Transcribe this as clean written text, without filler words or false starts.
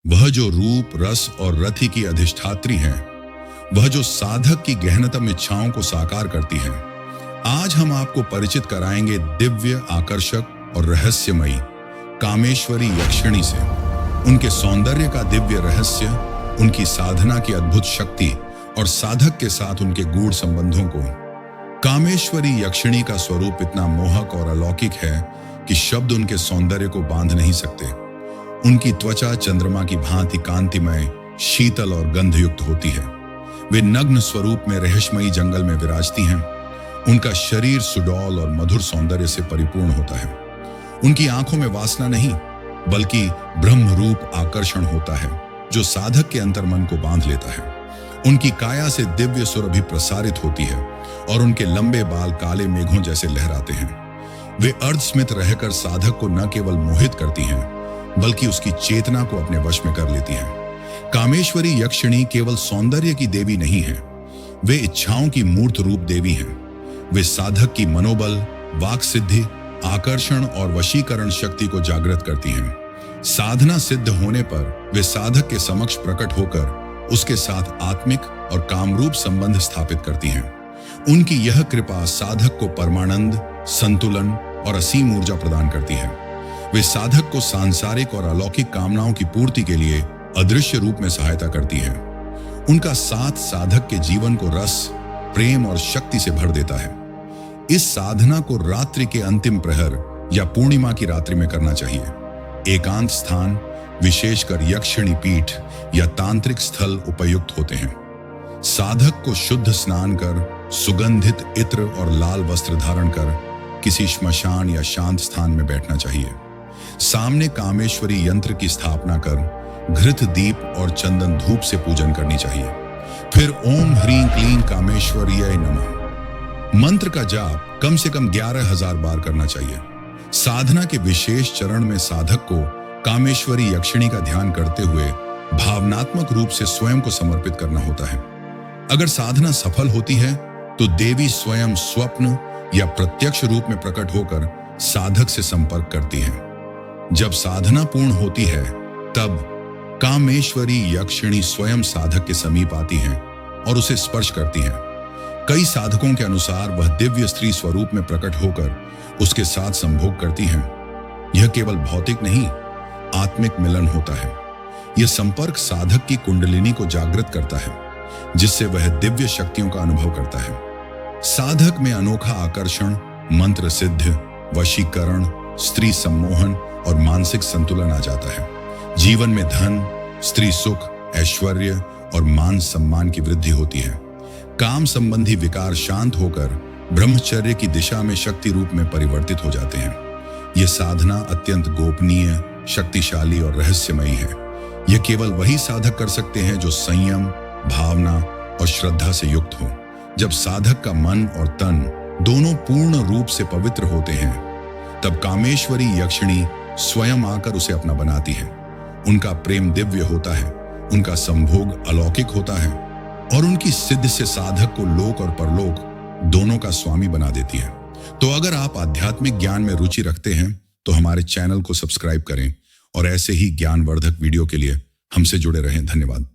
वह जो रूप, रस और रति की अधिष्ठात्री हैं, वह जो साधक की गहनतम इच्छाओं को साकार करती हैं। आज हम आपको परिचित कराएंगे दिव्य, आकर्षक और रहस्यमयी कामेश्वरी यक्षिणी से, उनके सौंदर्य का दिव्य रहस्य, उनकी साधना की अद्भुत शक्ति और साधक के साथ उनके गूढ़ संबंधों को। कामेश्वरी यक्षिणी का स्वरूप इतना मोहक और अलौकिक है कि शब्द उनके सौंदर्य को बांध नहीं सकते। उनकी त्वचा चंद्रमा की भांति कांतिमय, शीतल और गंधयुक्त होती है। वे नग्न स्वरूप में रहस्यमयी जंगल में विराजती हैं। उनका शरीर सुडौल और मधुर सौंदर्य से परिपूर्ण होता है। उनकी आंखों में वासना नहीं, बल्कि ब्रह्म रूप आकर्षण होता है, जो साधक के अंतर्मन को बांध लेता है। उनकी काया से दिव्य सुरभि प्रसारित होती है और उनके लंबे बाल काले मेघों जैसे लहराते हैं। वे अर्धस्मित रहकर साधक को न केवल मोहित करती हैं, बल्कि उसकी चेतना को अपने वश में कर लेती हैं। कामेश्वरी यक्षिणी केवल सौंदर्य की देवी नहीं है, वे इच्छाओं की मूर्त रूप देवी हैं। वे साधक की मनोबल, वाक सिद्धि, आकर्षण और वशीकरण शक्ति को जागृत करती हैं। साधना सिद्ध होने पर वे साधक के समक्ष प्रकट होकर उसके साथ आत्मिक और कामरूप संबंध स्थापित करती हैं। उनकी यह कृपा साधक को परमानंद, संतुलन और असीम ऊर्जा प्रदान करती है। वे साधक को सांसारिक और अलौकिक कामनाओं की पूर्ति के लिए अदृश्य रूप में सहायता करती है। उनका साथ साधक के जीवन को रस, प्रेम और शक्ति से भर देता है। इस साधना को रात्रि के अंतिम प्रहर या पूर्णिमा की रात्रि में करना चाहिए। एकांत स्थान, विशेषकर यक्षिणी पीठ या तांत्रिक स्थल उपयुक्त होते हैं। साधक को शुद्ध स्नान कर, सुगंधित इत्र और लाल वस्त्र धारण कर किसी श्मशान या शांत स्थान में बैठना चाहिए। सामने कामेश्वरी यंत्र की स्थापना कर घृत दीप और चंदन धूप से पूजन करनी चाहिए। फिर ओम ह्रीं क्लीं कामेश्वर्यै नमः मंत्र का जाप कम से कम 11,000 बार करना चाहिए। साधना के विशेष चरण में साधक को कामेश्वरी यक्षिणी का ध्यान करते हुए भावनात्मक रूप से स्वयं को समर्पित करना होता है। अगर साधना सफल होती है तो देवी स्वयं स्वप्न या प्रत्यक्ष रूप में प्रकट होकर साधक से संपर्क करती हैं। जब साधना पूर्ण होती है तब कामेश्वरी यक्षिणी स्वयं साधक के समीप आती हैं और उसे स्पर्श करती हैं। कई साधकों के अनुसार वह दिव्य स्त्री स्वरूप में प्रकट होकर उसके साथ संभोग करती हैं। यह केवल भौतिक नहीं, आत्मिक मिलन होता है। यह संपर्क साधक की कुंडलिनी को जागृत करता है, जिससे वह दिव्य शक्तियों का अनुभव करता है। साधक में अनोखा आकर्षण, मंत्र सिद्ध, वशीकरण, स्त्री सम्मोहन और मानसिक संतुलन आ जाता है। जीवन में धन, स्त्री सुख, ऐश्वर्य और मान सम्मान की वृद्धि होती है। काम संबंधी विकार शांत होकर ब्रह्मचर्य की दिशा में शक्ति रूप में परिवर्तित हो जाते हैं। यह साधना अत्यंत गोपनीय, शक्तिशाली और रहस्यमयी है। यह केवल वही साधक कर सकते हैं जो संयम, भावना और श्रद्धा से युक्त हो। जब साधक का मन और तन दोनों पूर्ण रूप से पवित्र होते हैं, तब कामेश्वरी यक्षिणी स्वयं आकर उसे अपना बनाती है। उनका प्रेम दिव्य होता है, उनका संभोग अलौकिक होता है और उनकी सिद्धि से साधक को लोक और परलोक दोनों का स्वामी बना देती है। तो अगर आप आध्यात्मिक ज्ञान में रुचि रखते हैं तो हमारे चैनल को सब्सक्राइब करें और ऐसे ही ज्ञानवर्धक वीडियो के लिए हमसे जुड़े रहें। धन्यवाद।